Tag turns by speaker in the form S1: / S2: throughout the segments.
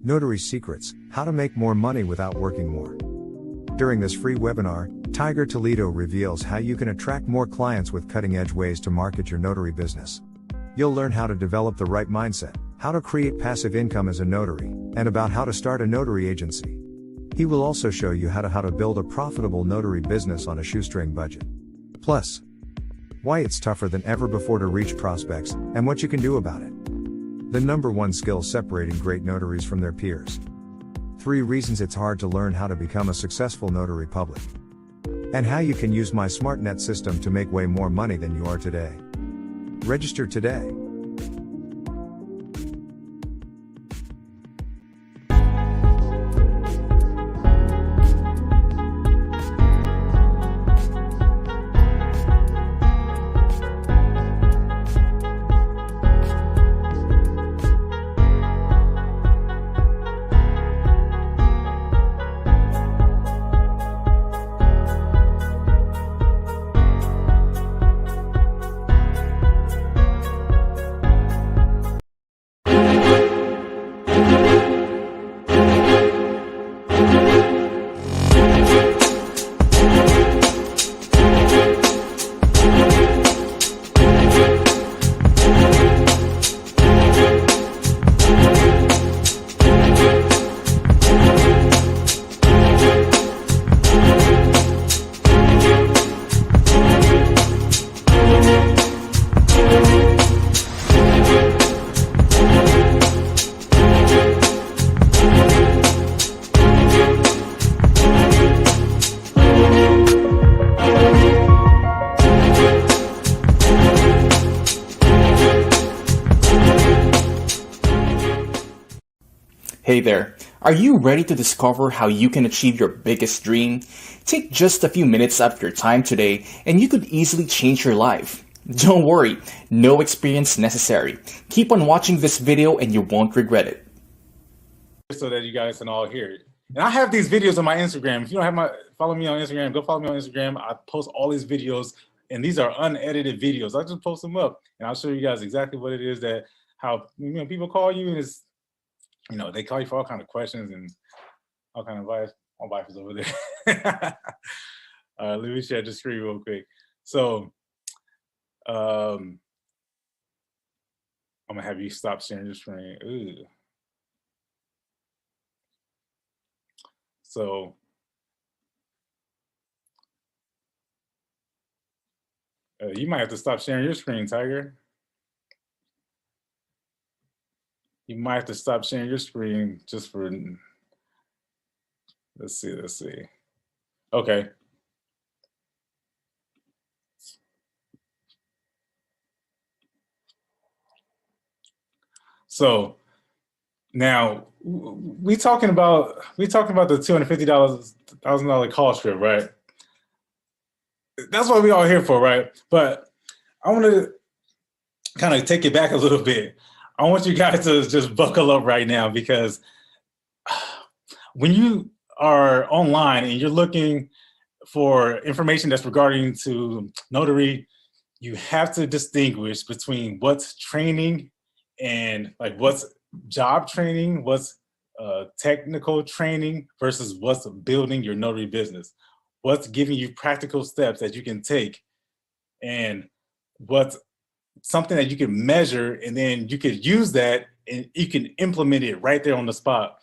S1: Notary Secrets, How to Make More Money Without Working More. During this free webinar, Tiger Toledo reveals how you can attract more clients with cutting-edge ways to market your notary business. You'll learn how to develop the right mindset, how to create passive income as a notary, and about how to start a notary agency. He will also show you how to build a profitable notary business on a shoestring budget. Plus, why it's tougher than ever before to reach prospects, and what you can do about it. The number one skill separating great notaries from their peers. 3 reasons it's hard to learn how to become a successful notary public. And how you can use my SmartNet system to make way more money than you are today. Register today.
S2: Hey there, are you ready to discover how you can achieve your biggest dream? Take just a few minutes out of your time today and you could easily change your life. Don't worry, no experience necessary. Keep on watching this video and you won't regret it.
S3: So that you guys can all hear it. And I have these videos on my Instagram. If you don't have follow me on Instagram, go follow me on Instagram. I post all these videos and these are unedited videos. I just post them up and I'll show you guys exactly what it is that how people call you and it's they call you for all kind of questions and all kind of advice. My wife is over there. Let me share the screen real quick. So I'm gonna have you stop sharing your screen. Ooh. So you might have to stop sharing your screen, Tiger. You might have to stop sharing your screen just for, let's see. Okay. So now we talking about the $250,000 call script, right? That's what we all here for, right? But I want to kind of take it back a little bit. I want you guys to just buckle up right now because when you are online and you're looking for information that's regarding to notary, you have to distinguish between what's training and like what's job training, what's technical training versus what's building your notary business, what's giving you practical steps that you can take and what's something that you can measure and then you could use that and you can implement it right there on the spot.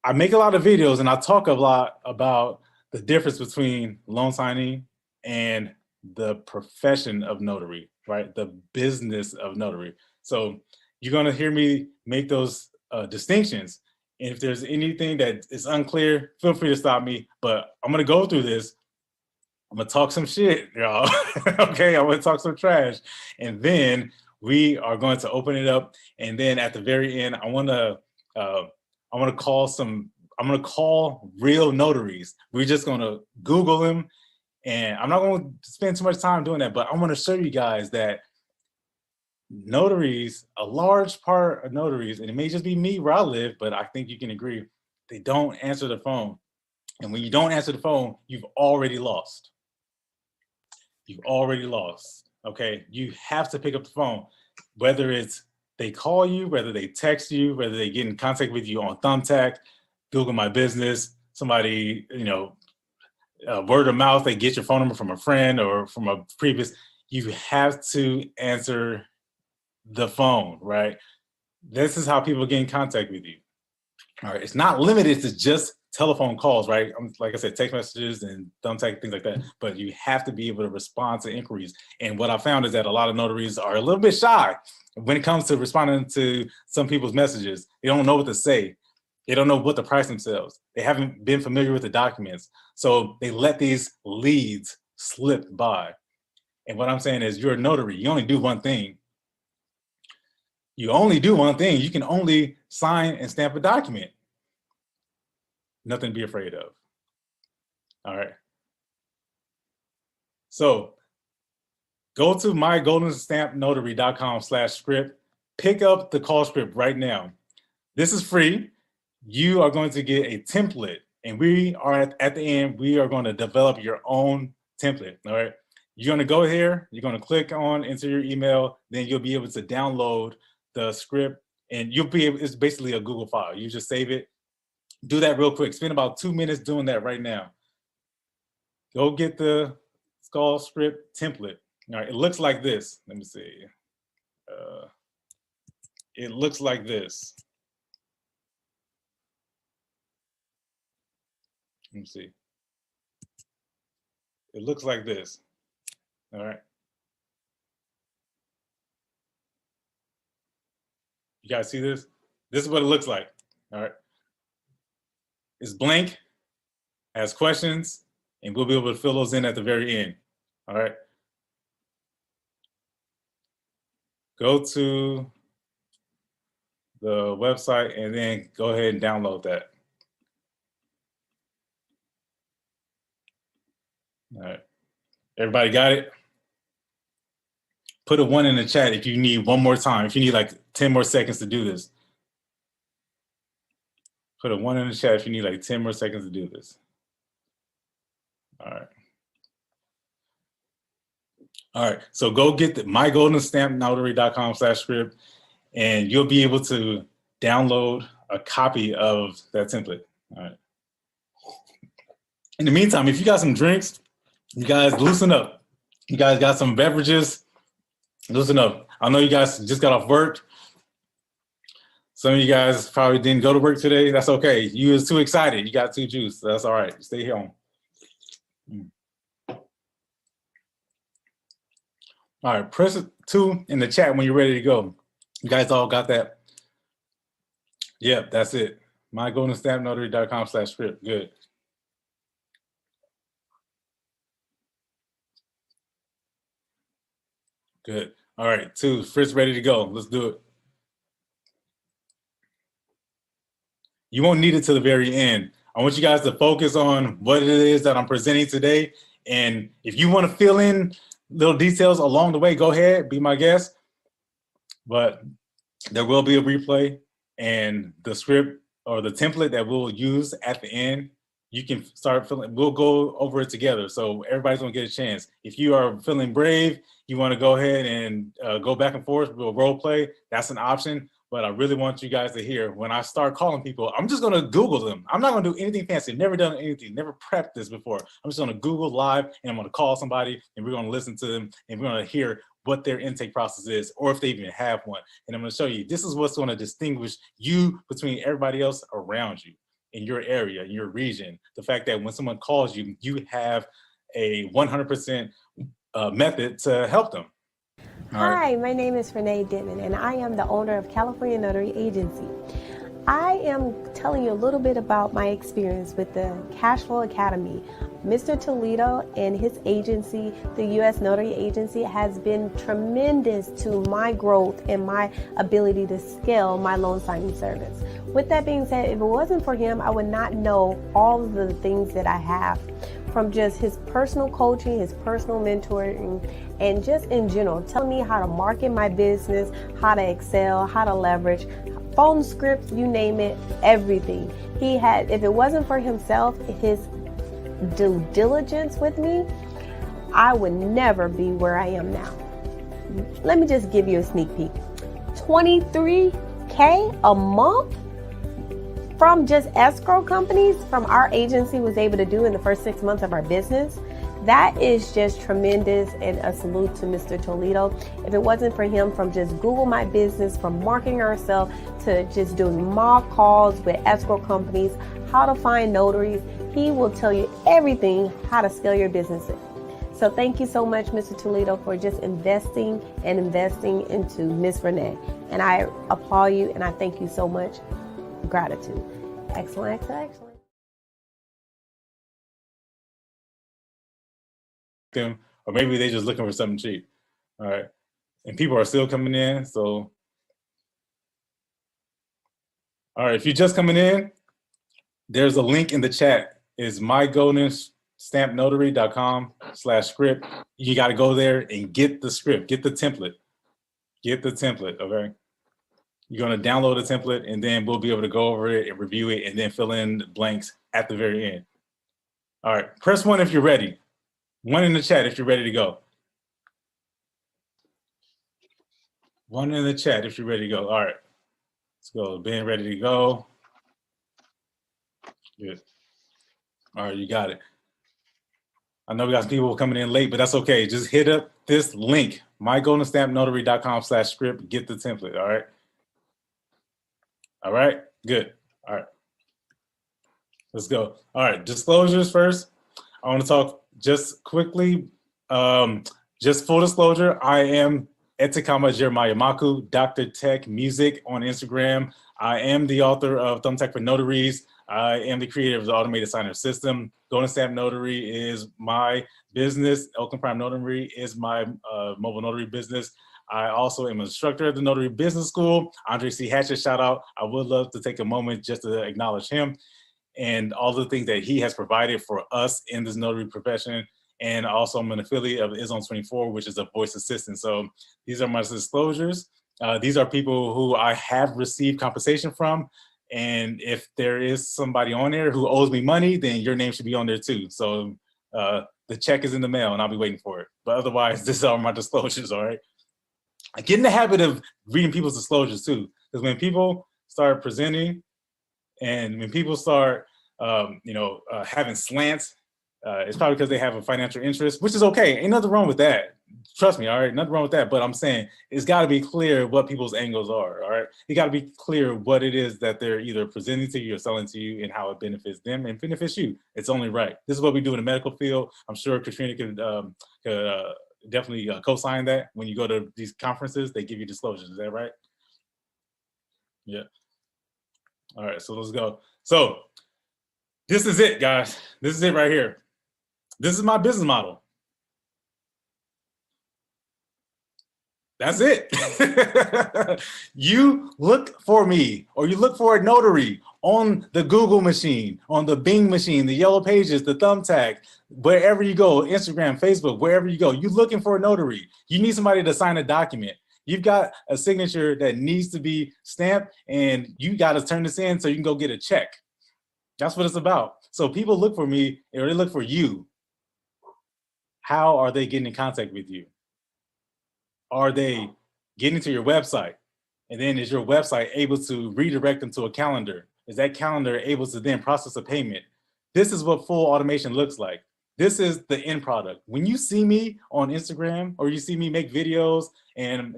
S3: I make a lot of videos and I talk a lot about the difference between loan signing and the profession of notary, right? The business of notary. So you're gonna hear me make those distinctions. And if there's anything that is unclear, feel free to stop me, but I'm gonna go through this. I'm gonna talk some shit, y'all. Okay, I'm gonna talk some trash. And then we are going to open it up. And then at the very end, I'm gonna call real notaries. We're just gonna Google them. And I'm not gonna spend too much time doing that, but I'm gonna show you guys that notaries, a large part of notaries, and it may just be me where I live, but I think you can agree, they don't answer the phone. And when you don't answer the phone, you've already lost. You've already lost, okay? You have to pick up the phone, whether it's they call you, whether they text you, whether they get in contact with you on Thumbtack, Google My Business, somebody, word of mouth, they get your phone number from a friend or from a previous, you have to answer the phone, right? This is how people get in contact with you. All right. It's not limited to just telephone calls, right? Like I said, text messages and Thumbtack, things like that. But you have to be able to respond to inquiries. And what I found is that a lot of notaries are a little bit shy when it comes to responding to some people's messages. They don't know what to say. They don't know what to price themselves. They haven't been familiar with the documents. So they let these leads slip by. And what I'm saying is, you're a notary. You only do one thing. You only do one thing. You can only sign and stamp a document. Nothing to be afraid of. All right. So go to mygoldenstampnotary.com/script. Pick up the call script right now. This is free. You are going to get a template, and we are at the end, we are going to develop your own template. All right. You're going to go here. You're going to click on enter your email. Then you'll be able to download the script, and you'll be able, it's basically a Google file. You just save it. Do that real quick. Spend about 2 minutes doing that right now. Go get the call script template. All right, it looks like this. Let me see. It looks like this. Let me see. It looks like this. All right. You guys see this? This is what it looks like. All right. It's blank, has questions, and we'll be able to fill those in at the very end. All right. Go to the website and then go ahead and download that. All right. Everybody got it? Put a 1 in the chat if you need one more time, if you need like 10 more seconds to do this. Put a 1 in the chat if you need like 10 more seconds to do this. All right. All right. So go get the mygoldenstampnotary.com/script, and you'll be able to download a copy of that template. All right. In the meantime, if you got some drinks, you guys loosen up. You guys got some beverages, loosen up. I know you guys just got off work. Some of you guys probably didn't go to work today. That's okay. You was too excited. You got too juiced. That's all right. Stay home. All right. Press 2 in the chat when you're ready to go. You guys all got that? Yep, that's it. mygoldenstampnotary.com/script. Good. Good. All right. 2. Fritz ready to go. Let's do it. You won't need it to the very end. I want you guys to focus on what it is that I'm presenting today. And if you want to fill in little details along the way, go ahead, be my guest. But there will be a replay, and the script or the template that we'll use at the end, you can start filling. We'll go over it together. So everybody's going to get a chance. If you are feeling brave, you want to go ahead and go back and forth, we'll role play. That's an option. But I really want you guys to hear, when I start calling people, I'm just going to Google them. I'm not going to do anything fancy. Never done anything, never prepped this before. I'm just going to Google live, and I'm going to call somebody, and we're going to listen to them, and we're going to hear what their intake process is, or if they even have one. And I'm going to show you, this is what's going to distinguish you between everybody else around you in your area, in your region. The fact that when someone calls you, you have a 100% method to help them.
S4: Hi, my name is Renee Denman, and I am the owner of California Notary Agency. I am telling you a little bit about my experience with the Cashflow Academy. Mr. Toledo and his agency, the U.S. Notary Agency, has been tremendous to my growth and my ability to scale my loan signing service. With that being said, if it wasn't for him, I would not know all of the things that I have, from just his personal coaching, his personal mentoring, and just in general, telling me how to market my business, how to excel, how to leverage, phone scripts, you name it, everything. He had, if it wasn't for himself, his due diligence with me, I would never be where I am now. Let me just give you a sneak peek. $23K a month from just escrow companies from our agency was able to do in the first 6 months of our business. That is just tremendous, and a salute to Mr. Toledo. If it wasn't for him, from just Google My Business, from marketing ourselves to just doing mock calls with escrow companies, how to find notaries, he will tell you everything how to scale your business. So thank you so much, Mr. Toledo, for just investing into Miss Renee. And I applaud you, and I thank you so much. Gratitude. Excellent, excellent, excellent.
S3: Them, or maybe they're just looking for something cheap. All right. And people are still coming in. So, all right, if you're just coming in, there's a link in the chat. It's mygoldenstampnotary.com/script. You got to go there and get the script, get the template. Get the template, okay? You're going to download the template, and then we'll be able to go over it and review it and then fill in the blanks at the very end. All right, press 1 if you're ready. 1 in the chat if you're ready to go. 1 in the chat if you're ready to go. All right, let's go. Ben, ready to go. Good. All right, you got it. I know we got some people coming in late, but that's okay. Just hit up this link, mygoldenstampnotary.com/script. Get the template, all right? All right, good. All right, let's go. All right, disclosures first. I want to talk just quickly. Just full disclosure, I am Etikama Jeremiah Maku, Dr. Tech Music on Instagram. I am the author of Thumbtack for Notaries. I am the creator of the automated signer system. Golden Stamp Notary is my business. Oakland Prime Notary is my mobile notary business. I also am an instructor at the Notary Business School. Andre C. Hatchett, shout out. I would love to take a moment just to acknowledge him and all the things that he has provided for us in this notary profession. And also I'm an affiliate of Is24, which is a voice assistant. So these are my disclosures. These are people who I have received compensation from. And if there is somebody on there who owes me money, then your name should be on there too. So the check is in the mail and I'll be waiting for it. But otherwise, these are my disclosures, all right? I get in the habit of reading people's disclosures too. Because when people start presenting and when people start having slants, it's probably because they have a financial interest, which is okay. Ain't nothing wrong with that. Trust me, all right? Nothing wrong with that. But I'm saying it's got to be clear what people's angles are, all right? You got to be clear what it is that they're either presenting to you or selling to you and how it benefits them and benefits you. It's only right. This is what we do in the medical field. I'm sure Katrina could definitely co-sign that. When you go to these conferences, they give you disclosures. Is that right? Yeah. All right, so let's go. So this is it, guys. This is it right here. This is my business model. That's it. You look for me, or you look for a notary on the Google machine, on the Bing machine, the Yellow Pages, the Thumbtack, wherever you go, Instagram, Facebook, wherever you go, you're looking for a notary. You need somebody to sign a document. You've got a signature that needs to be stamped, and you got to turn this in so you can go get a check. That's what it's about. So people look for me, or they look for you. How are they getting in contact with you? Are they getting to your website? And then is your website able to redirect them to a calendar? Is that calendar able to then process a payment? This is what full automation looks like. This is the end product. When you see me on Instagram or you see me make videos and,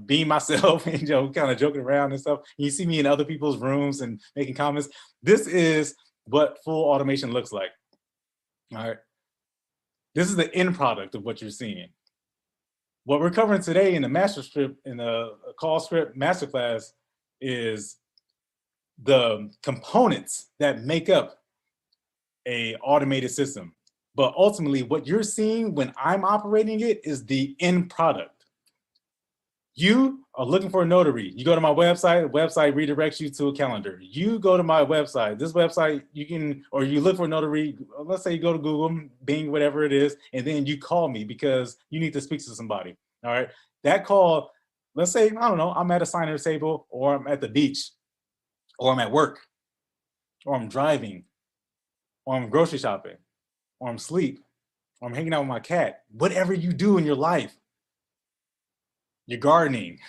S3: being myself and, kind of joking around and stuff, and you see me in other people's rooms and making comments, this is what full automation looks like. All right. This is the end product of what you're seeing. What we're covering today in the master script, in the call script masterclass, is the components that make up a automated system. But ultimately, what you're seeing when I'm operating it is the end product. You are looking for a notary. You go to my website, the website redirects you to a calendar. You go to my website, this website, or you look for a notary, let's say you go to Google, Bing, whatever it is, and then you call me because you need to speak to somebody, all right? That call, let's say, I don't know, I'm at a signer's table, or I'm at the beach, or I'm at work, or I'm driving, or I'm grocery shopping, or I'm asleep, or I'm hanging out with my cat. Whatever you do in your life, you're gardening,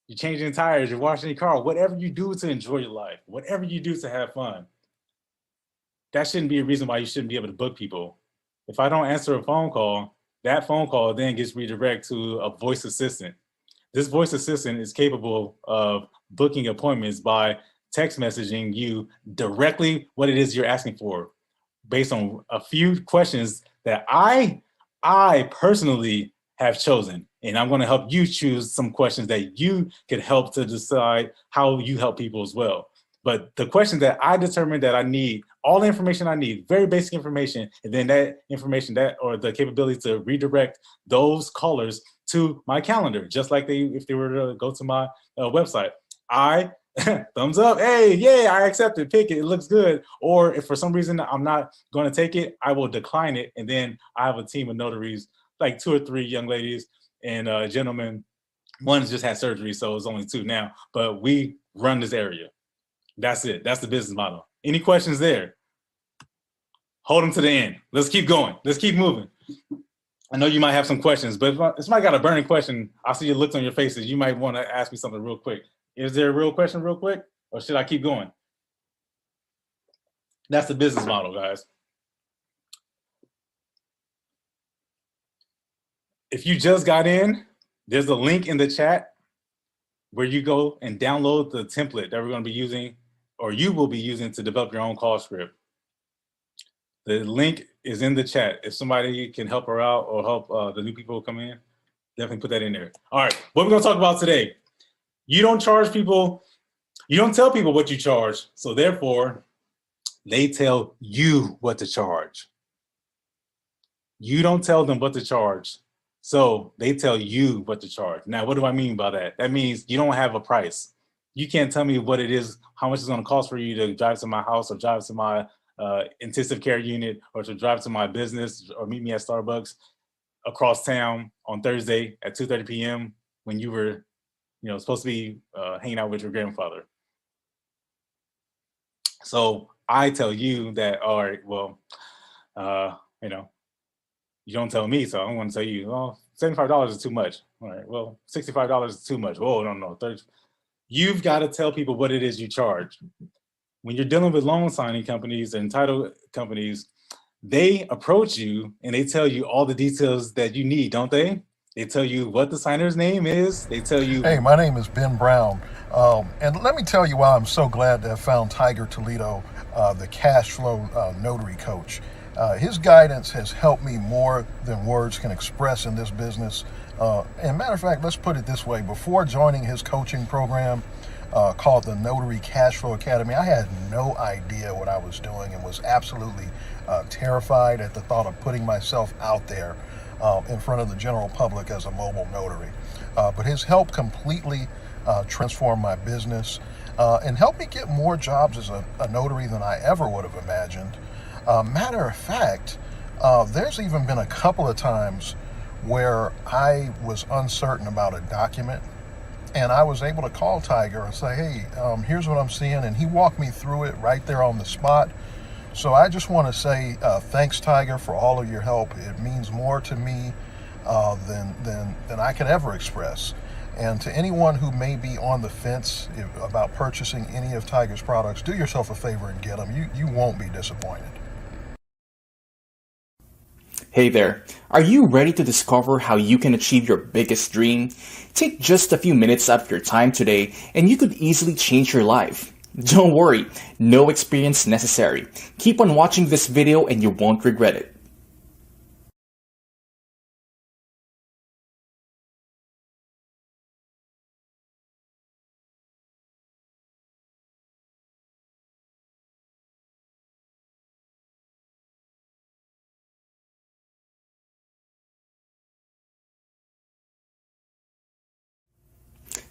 S3: you're changing tires, you're washing your car, whatever you do to enjoy your life, whatever you do to have fun, that shouldn't be a reason why you shouldn't be able to book people. If I don't answer a phone call, that phone call then gets redirected to a voice assistant. This voice assistant is capable of booking appointments by text messaging you directly what it is you're asking for based on a few questions that I personally have chosen. And I'm going to help you choose some questions that you can help to decide how you help people as well. But the question that I determined that I need, all the information I need, very basic information, and then that information or the capability to redirect those callers to my calendar, just like if they were to go to my website. I thumbs up, hey, yeah, I accept it, pick it, it looks good. Or if for some reason I'm not going to take it, I will decline it. And then I have a team of notaries, like 2 or 3 young ladies and gentlemen. One just had surgery, so it's only 2 now, but we run this area. That's it. That's the business model. Any questions there? Hold them to the end. Let's keep going. Let's keep moving. I know you might have some questions, but if somebody got a burning question, I see your looks on your faces. You might want to ask me something real quick. Is there a real question real quick, or should I keep going? That's the business model, guys. If you just got in, there's a link in the chat where you go and download the template that we're going to be using, or you will be using to develop your own call script. The link is in the chat. If somebody can help her out or help the new people who come in, definitely put that in there. All right, what we're going to talk about today. You don't charge people, you don't tell people what you charge, so therefore, they tell you what to charge. You don't tell them what to charge, so they tell you what to charge. Now, what do I mean by that? That means you don't have a price. You can't tell me what it is, how much it's going to cost for you to drive to my house or drive to my intensive care unit or to drive to my business or meet me at Starbucks across town on Thursday at 2:30 p.m. when you were supposed to be hanging out with your grandfather. So I tell you that, all right, well, you don't tell me, so I'm going to tell you, well, $75 is too much. All right, well, $65 is too much. Oh, no, 30. You've got to tell people what it is you charge. When you're dealing with loan signing companies and title companies, they approach you and they tell you all the details that you need, don't they? They tell you what the signer's name is. They tell you,
S5: hey, my name is Ben Brown. And let me tell you why I'm so glad to have found Tiger Toledo, the cash flow notary coach. His guidance has helped me more than words can express in this business. And matter of fact, let's put it this way. Before joining his coaching program called the Notary Cash Flow Academy, I had no idea what I was doing and was absolutely terrified at the thought of putting myself out there in front of the general public as a mobile notary. But his help completely transformed my business and helped me get more jobs as a notary than I ever would have imagined. Matter of fact, there's even been a couple of times where I was uncertain about a document, and I was able to call Tiger and say, hey, here's what I'm seeing, and he walked me through it right there on the spot. So I just want to say thanks, Tiger, for all of your help. It means more to me than I could ever express. And to anyone who may be on the fence about purchasing any of Tiger's products, do yourself a favor and get them. You won't be disappointed.
S2: Hey there, are you ready to discover how you can achieve your biggest dream? Take just a few minutes out of your time today and you could easily change your life. Don't worry, no experience necessary. Keep on watching this video and you won't regret it.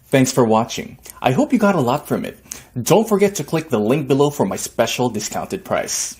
S2: Thanks for watching. I hope you got a lot from it. Don't forget to click the link below for my special discounted price.